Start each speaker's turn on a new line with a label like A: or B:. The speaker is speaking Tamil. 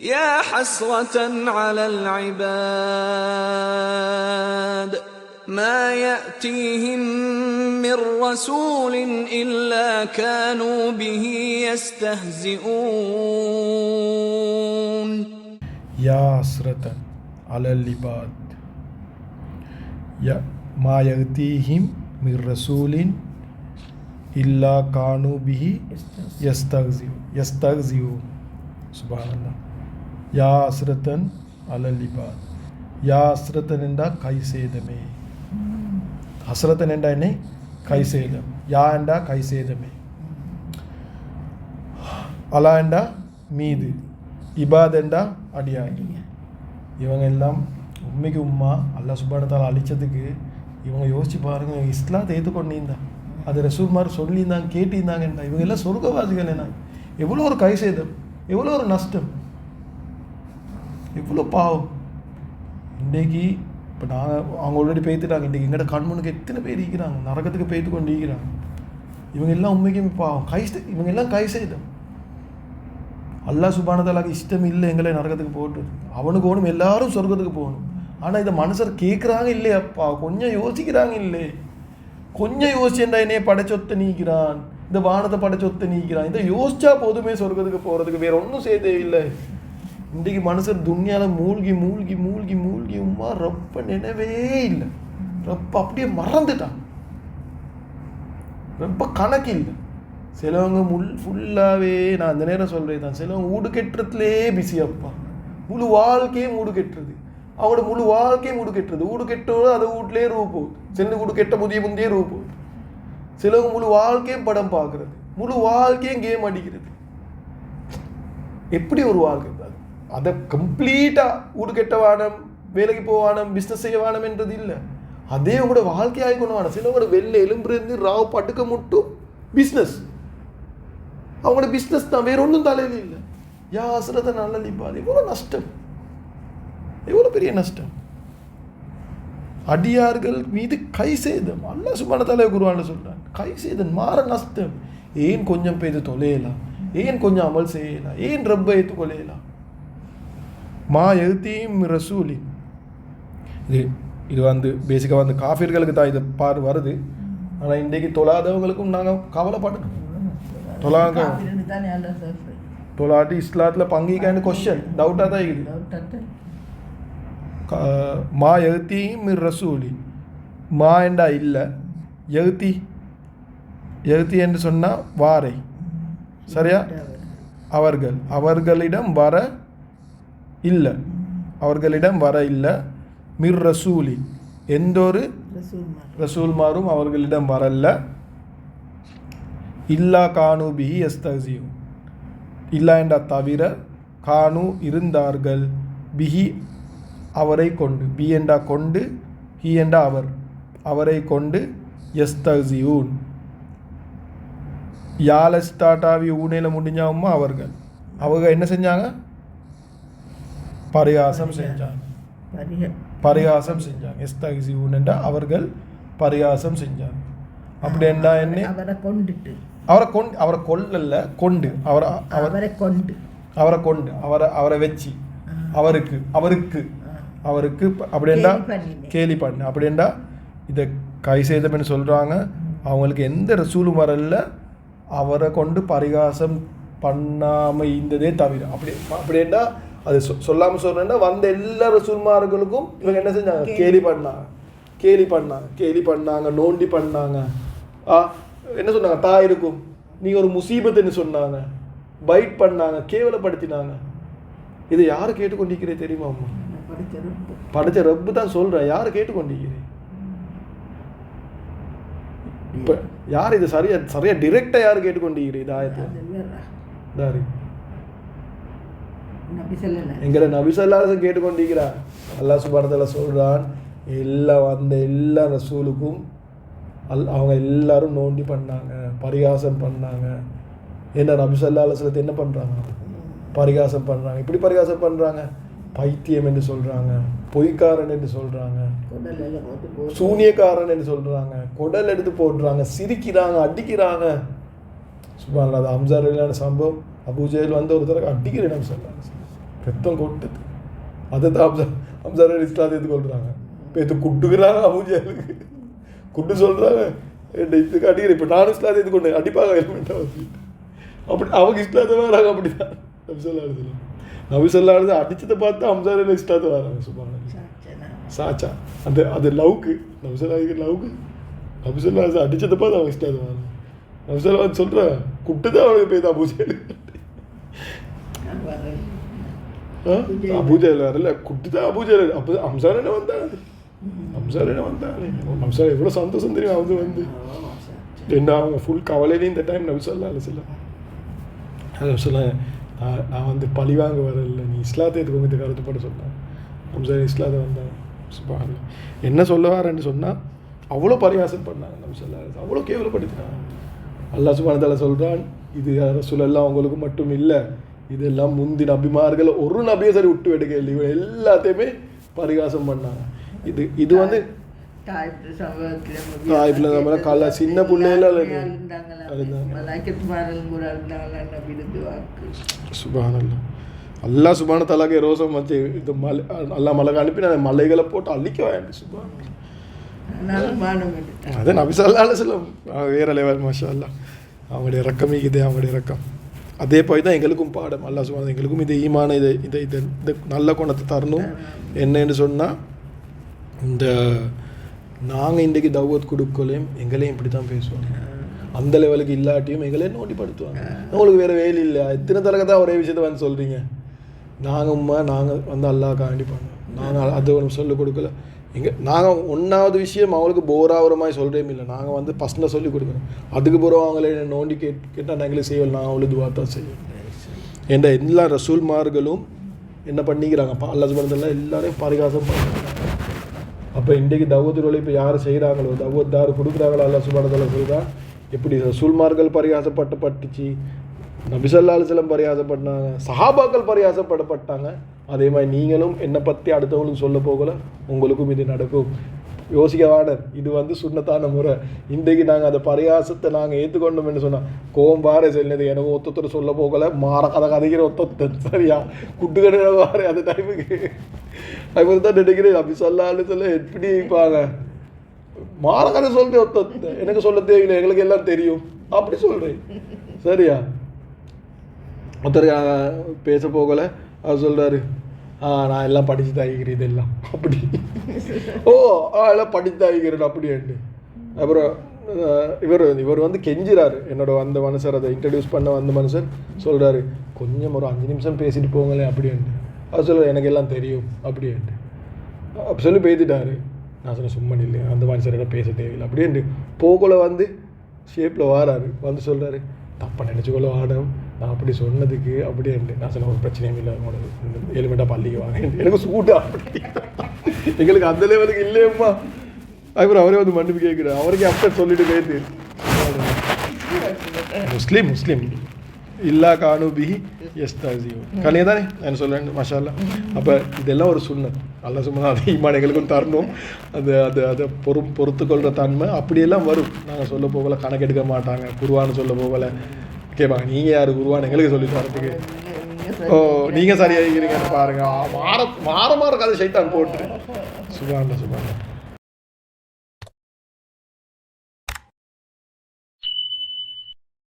A: يا حسرة على العباد ما يأتيهم من رسول إلا كانوا به يستهزئون
B: يا حسرة على العباد ما يأتيهم من رسول إلا كانوا به يستهزئون سبحان الله யா அஸ்ரத்தன் அலல்லிபாத் யா அஸ்ரத்தன் என்றா கை சேதமே அஸ்ரத்தன் என்றா என்ன கை சேதம் யா என்றா கை சேதமே அலா என்றா மீது இபாத் என்றா அடியாகி இவங்க எல்லாம் உண்மைக்கு உம்மா அல்லாஹ் சுப்ஹானஹு வ தஆலா அழிச்சதுக்கு இவங்க யோசிச்சு பாருங்க இஸ்லாத்தை ஏற்றுக்கொண்டிருந்தா அது ரசூல்மார் சொல்லியிருந்தாங்க கேட்டிருந்தாங்கன்றா இவங்க எல்லாம் சொர்க்கவாசிகள் என்ன எவ்வளோ ஒரு கை சேதம் எவ்வளோ ஒரு நஷ்டம் எவ்வளோ பாவம் இன்றைக்கி இப்போ நாங்கள் அவங்க ஆல்ரெடி பேத்துட்டாங்க இன்றைக்கி எங்கள்கிட்ட கண்முனுக்கு எத்தனை பேர் இருக்கிறாங்க நரகத்துக்கு பேத்து கொண்டு இருக்கிறாங்க இவங்க எல்லாம் உண்மைக்குமே பாவம் இவங்க எல்லாம் கை செய்தோம் அல்லாஹ் சுப்ஹானஹு வ தஆலாக்கு இஷ்டம் இல்லை எங்களை நரகத்துக்கு போட்டு அவனுக்கு ஓணும் எல்லாரும் சொர்க்கத்துக்கு போகணும் ஆனால் இதை மனுஷர் கேட்குறாங்க இல்லையாப்பா கொஞ்சம் யோசிக்கிறாங்க இல்லை கொஞ்சம் யோசிச்சேன்டா என்னைய படைச்சொத்தை நீக்கிறான் இந்த வானத்தை படைச்சொத்தை நீக்கிறான் இதை யோசிச்சா போதுமே சொர்க்கத்துக்கு போகிறதுக்கு வேற ஒன்றும் செய்ய தேவையில்லை இன்றைக்கு மனுஷர் துன்யாவில் மூழ்கி மூழ்கி மூழ்கி மூழ்கி உமா ரொம்ப நினைவே இல்லை ரொம்ப அப்படியே மறந்துட்டான் ரொம்ப கணக்கு இல்லை சிலவங்க ஃபுல்லாகவே நான் அந்த நேரம் சொல்கிறேன் தான் சிலவங்க வீடு கெட்டுறதுலே பிஸி அப்பா முழு வாழ்க்கையே மூடு கெட்டுறது அவங்களோட முழு வாழ்க்கையே மூடு கெட்டுறது வீடு கெட்டோடு அதை வீட்லேயே ரூபா போகுது சில வீடு கெட்ட முந்தைய ரூபா போகுது சிலவங்க முழு வாழ்க்கையும் படம் பார்க்குறது முழு வாழ்க்கையும் கேம் அடிக்கிறது எப்படி ஒரு வாழ்க்கை அதை கம்ப்ளீட்டாக வீடு கெட்ட வானம் வேலைக்கு போவானம் பிஸ்னஸ் செய்ய வானம் என்றது இல்லை அதே கூட வாழ்க்கையாக கொண்டு வானம் சிலவங்களோட வெளில எலும்புலேருந்து ராவ் படுக்க மட்டும் பிஸ்னஸ் அவங்களோட பிஸ்னஸ் தான் வேற ஒன்றும் தலையில் இல்லை யா அஸ்ரத்தை நல்ல லிபாத் எவ்வளோ நஷ்டம் எவ்வளோ பெரிய நஷ்டம் அடியார்கள் மீது கை சேதம் அல்லாஹ் சுப்ஹானஹு வ தஆலா குர்ஆன்ல சொல்றான் கை சேதம் மாற நஷ்டம் ஏன் கொஞ்சம் பேது தொலையலாம் ஏன் கொஞ்சம் அமல் செய்யலாம் ஏன் ரப்பை ஏற்றுக்கொள்ளையலாம் மா எழுத்தியும் ரசூலி இது வந்து பேசிக்காக வந்து காஃபிர்களுக்கு தான் இது வருது ஆனால் இன்றைக்கு தொழாதவங்களுக்கும் நாங்கள் கவலைப்படணும் தொழாட்டி இஸ்லாத்தில் பங்கிக்கான கொஸ்டின் டவுட்டாக தான் இருக்குது மா எழுத்தியும் ரசூலி மா என்றா இல்லை எழுத்தி என்று சொன்னால் வாரை சரியா அவர்களிடம் வர இல்லை மிர் ரசூலி எந்த ஒரு ரசூல்மாரும் அவர்களிடம் வரல இல்லா கானு பிஹி யஸ்தஹ்சியூன் இல்லா என்ற தவிர கானு இருந்தார்கள் பிஹி அவரை கொண்டு பி என்றா கொண்டு ஹி என்றா அவரை கொண்டு யஸ்தஹ்சியூன் யால ஸ்டார்டாவி ஊனையில் முடிஞ்சாவுமா அவங்க என்ன செஞ்சாங்க பரிகாசம் செஞ்சாங்க எஸ்தஹ்சியூன் என்றா அவர்கள் பரிகாசம் செஞ்சாங்க அப்படி என்றா என்ன அவரை கொல்லல கொண்டு அவரை வச்சு அவருக்கு அப்படின்னா கேலி பண்ணு அப்படின்னா இதை கை செய்தம்னு சொல்கிறாங்க அவங்களுக்கு எந்த ரசூலும் வரல அவரை கொண்டு பரிகாசம் பண்ணாமல் இருந்ததே தவிர அப்படின்னா அது சொல்லாமல் சொல்கிறேன்னா வந்த எல்லா ரசூல்மார்களுக்கும் இவங்க என்ன செஞ்சாங்க கேலி பண்ணாங்க நோண்டி பண்ணாங்க என்ன சொன்னாங்க இருக்கும் நீங்கள் ஒரு முசீபத்துன்னு சொன்னாங்க பைட் பண்ணாங்க கேவலப்படுத்தினாங்க இதை யார் கேட்டுக்கொண்டிருக்கிறே தெரியுமா அம்மா படித்த ரப்பு தான் சொல்கிறேன் யார் கேட்டுக்கொண்டிருக்கிறேன் இப்போ யார் இது சரியா டிரெக்டாக யார் கேட்டுக்கொண்டிருக்கிறேன் இது ஆயத்தை எங்களை நபி ஸல்லல்லாஹு அலைஹி வஸல்லம் கேட்டுக்கொண்டிருக்கிறார் அல்லாஹ் சுப்ஹானஹு வ தஆலா சொல்கிறான் எல்லா ரசூலுக்கும் அவங்க எல்லாரும் நோண்டி பண்ணாங்க பரிகாசம் பண்ணாங்க என்ன நபி ஸல்லல்லாஹு அலைஹி வஸல்லம் என்ன பண்ணுறாங்க பரிகாசம் பண்ணுறாங்க இப்படி பரிகாசம் பண்ணுறாங்க பைத்தியம் என்று சொல்கிறாங்க பொய்க்காரன் என்று சொல்கிறாங்க சூனியக்காரன் என்று சொல்கிறாங்க குடல் எடுத்து போடுறாங்க சிரிக்கிறாங்க அடிக்கிறாங்க சுப்ஹானல்லாஹ் அது ஹம்ஸா ரலியல்லாஹு அன்ஹு சம்பவம் அபூ ஜஹல் வந்து ஒருத்தருக்கு அடிக்கிறேன் சொல்கிறாங்க ரத்தம் கொட்டுது. அதை தான் அம்சார் இஸ்லாத்தை கொள்றாங்க. இப்போ இது குட்டுக்கிறாங்க அபூஜலுக்கு குட்டு சொல்கிறாங்க இதுக்கு அடிக்கிற. இப்போ நானும் இஸ்லாத்தை கொண்டு அடிப்பாங்க ஹெல்மெட்டாக வச்சு. அப்படி அவங்க இஸ்லாத்தை வராங்க. அப்படி தான் நபிசல்லாவது அடிச்சதை பார்த்து அம்சாரில் இஸ்லாத்தை வராங்க. சுபான சாச்சா அந்த அது லவ்க்கு நபிசல்லாவுக்கு லவ்க்கு நபிசல்லா அடிச்சதை பார்த்து அவங்க இஸ்லாத்தை வராங்க. நபிசல்லா வந்து சொல்கிறேன் குட்டு தான் அவனுக்கு போய் தான் அபூஜல் வரல குட்டு தான் அபூஜல். அப்போ அம்சார் என்ன வந்தாரு நபிசார் எவ்வளோ சந்தோஷம் தெரியும். அவங்க வந்து என்ன அவங்க ஃபுல் கவலையிலையும் இந்த டைம் நபிசல்லா சொல்ல நான் வந்து பழி வாங்க வரல, நீ இஸ்லாத்தை எதுக்கு இந்த கருத்துப்பட சொன்னேன். நபிசார் இஸ்லாத்தை வந்தாங்க. சுபான் என்ன சொல்ல வரேன்னு சொன்னால் அவ்வளோ பரிகாசம் பண்ணாங்க. நபிசல்லா அவ்வளோ கேவலப்படுத்தினாங்க. அல்லாஹ் சுப்ஹானஹு வ தஆலா சொல்கிறான், இது ரசூலல்லாஹ் அவங்களுக்கு மட்டும் இல்லை, இதெல்லாம் முந்தின நபிமார்கள் ஒரு நபியை சரி விட்டு எடுக்க இல்லை, இவங்க எல்லாத்தையுமே பரிகாசம் பண்ணாங்க. இது வந்து தாய்ப்பில் நம்மள கால சின்ன பிள்ளையில சுபானல்லா அல்லாஹ் சுப்ஹானஹு வ தஆலாக்கு ரோசம் வச்சு இது மலை அல்லாஹ் மலைக்கு அனுப்பி நான் மலைகளை போட்டு அழிக்க வேண்டாம். சுபான் அதே நபி ஸல்லல்லாஹு அலைஹி வஸல்லம் வேற லெவல் மாஷா அல்லாஹ். அவங்களுடைய இறக்கம் இது அவங்களுடைய இறக்கம். அதே போய் தான் எங்களுக்கும் பாடம். அல்லாஹ் சுப்ஹானஹு எங்களுக்கும் இது ஈமான இதை நல்ல குணத்தை தரணும். என்னன்னு சொன்னால் இந்த நாங்கள் இன்றைக்கு தௌவத் கொடுக்கலையும் எங்களையும் இப்படி தான் பேசுவாங்க. அந்த லெவலுக்கு இல்லாட்டியும் எங்களையும் நோட்டிப்படுத்துவாங்க. உங்களுக்கு வேறு வேலை இல்லை, எத்தனை தடவை தான் ஒரே விஷயத்தை வந்து சொல்கிறீங்க. நாங்கள் வந்து அல்லாஹ்க்காண்டி பண்ணோம், நாங்கள் அது ஒன்று சொல்லிக் கொடுக்கல. நாங்கள் ஒன்றாவது விஷயம் அவங்களுக்கு போராகிற மாதிரி சொல்கிறேன் இல்லை, நாங்கள் வந்து பர்சனலாக சொல்லிக் கொடுக்குறோம். அதுக்கு பிறகு அவங்களே நோண்டி கேட்டால் நாங்களே செய்வோம், நான் அவங்களுக்கு துவா தான் செய்வோம். என்ற எல்லா ரசூல்மார்களும் என்ன பண்ணிக்கிறாங்க, அல்லாஹ் சுப்ஹானஹு வ தஆலா எல்லாரையும் பரிகாசம் பண்ணுறாங்க. அப்போ இன்றைக்கு தௌவத்துகளை இப்போ யார் செய்கிறாங்களோ, தௌவத் யார் கொடுக்குறாங்களோ, அல்லாஹ் சுப்ஹானஹு வ தஆலா சொல்கிறா எப்படி ரசூல்மார்கள் பரிகாசப்பட்டுச்சு, நபி ஸல்லல்லாஹு அலைஹி வஸல்லம் பரிகாசப்பட்டாங்க, சஹாபாக்கள் பரிகாசப்படப்பட்டாங்க. அதே மாதிரி நீங்களும் என்னை பற்றி அடுத்தவங்களுக்கு சொல்ல போகல, உங்களுக்கும் இது நடக்கும். யோசிக்க வேண்டாம், இது வந்து சுன்னத்தான முறை. இன்றைக்கு நாங்கள் அந்த பரிகாசத்தை நாங்கள் ஏற்றுக்கொண்டோம்னு சொன்னால் கோம்பாரே செல்லுது. எனக்கு ஒத்தொத்தர் சொல்ல போகலை, மாற கதைக்கிற ஒத்தொத்தர் சரியா குட்டு கடையில வாரு அந்த டைமுக்கு. அது தான் நினைக்கிறேன் நபி ஸல்லல்லாஹு அலைஹி வஸல்லம் எப்படி இருப்பாங்க, மாற கதை சொல்கிறேன் ஒத்தொத்த, எனக்கு சொல்ல தேவையில்லை, எங்களுக்கு எல்லாம் தெரியும் அப்படி சொல்கிறேன் சரியா. ஒருத்தர் பேச போகலை, அவர் சொல்கிறாரு நான் எல்லாம் படித்து தாய்க்கிறேன் இதெல்லாம் அப்படி. எல்லாம் படித்து தாய்க்கிறேன் அப்படின்ட்டு. அப்புறம் இவர் வந்து கெஞ்சிறாரு, என்னோட அந்த மனுஷர் அதை இன்ட்ரடியூஸ் பண்ண வந்த மனுஷர் சொல்கிறாரு, கொஞ்சம் ஒரு 5 நிமிஷம் பேசிட்டு போங்களேன் அப்படின்ட்டு. அவர் சொல்கிறார் எனக்கு எல்லாம் தெரியும் அப்படின்ட்டு. அப்போ சொல்லி பேசிட்டாரு. நான் சொன்னேன் சும்மா இல்லை, அந்த மனுஷரோட பேச தேவையில்லை அப்படின்ட்டு. போகல வந்து ஷேப்பில் வாராரு, வந்து சொல்கிறாரு தப்பா நினச்சிக்கொள்ள ஆடம், நான் அப்படி சொன்னதுக்கு அப்படின்ட்டு. நான் சொன்ன ஒரு பிரச்சனையும் இல்லை, உங்களோட 7 மணிட்டா பள்ளிக்கு வாங்க, எனக்கு சூடு அப்படி. எங்களுக்கு அந்த லெவலுக்கு இல்லையம்மா. அதுக்கப்புறம் அவரே வந்து மன்னிப்பு கேட்குறாரு, அவருக்கே அப்போ சொல்லிட்டு போயிட்டு முஸ்லீம் இல்லா கானுபிஹி எஸ்தாசியோ கலையே தானே நான் சொல்கிறேன் மாஷா அல்லாஹ். அப்போ இதெல்லாம் ஒரு சுன்னத். அல்லாஹ் சுப்ஹானஹு வ தஆலா ஈமான் எங்களுக்கும் தரணும். அதை பொறுத்துக்கொள்கிற தன்மை அப்படியெல்லாம் வரும். நாங்கள் சொல்ல போகல, கணக்கெடுக்க மாட்டாங்க, குர்ஆன் சொல்ல போகல கேட்பாங்க, நீங்கள் யார் குர்ஆன் எங்களுக்கு சொல்லி தரத்துக்கு, நீங்கள் சரியாகிறீங்கன்னு பாருங்கள், மாற கதை ஷைத்தான் போட்டு சுப்ஹானல்லாஹ்.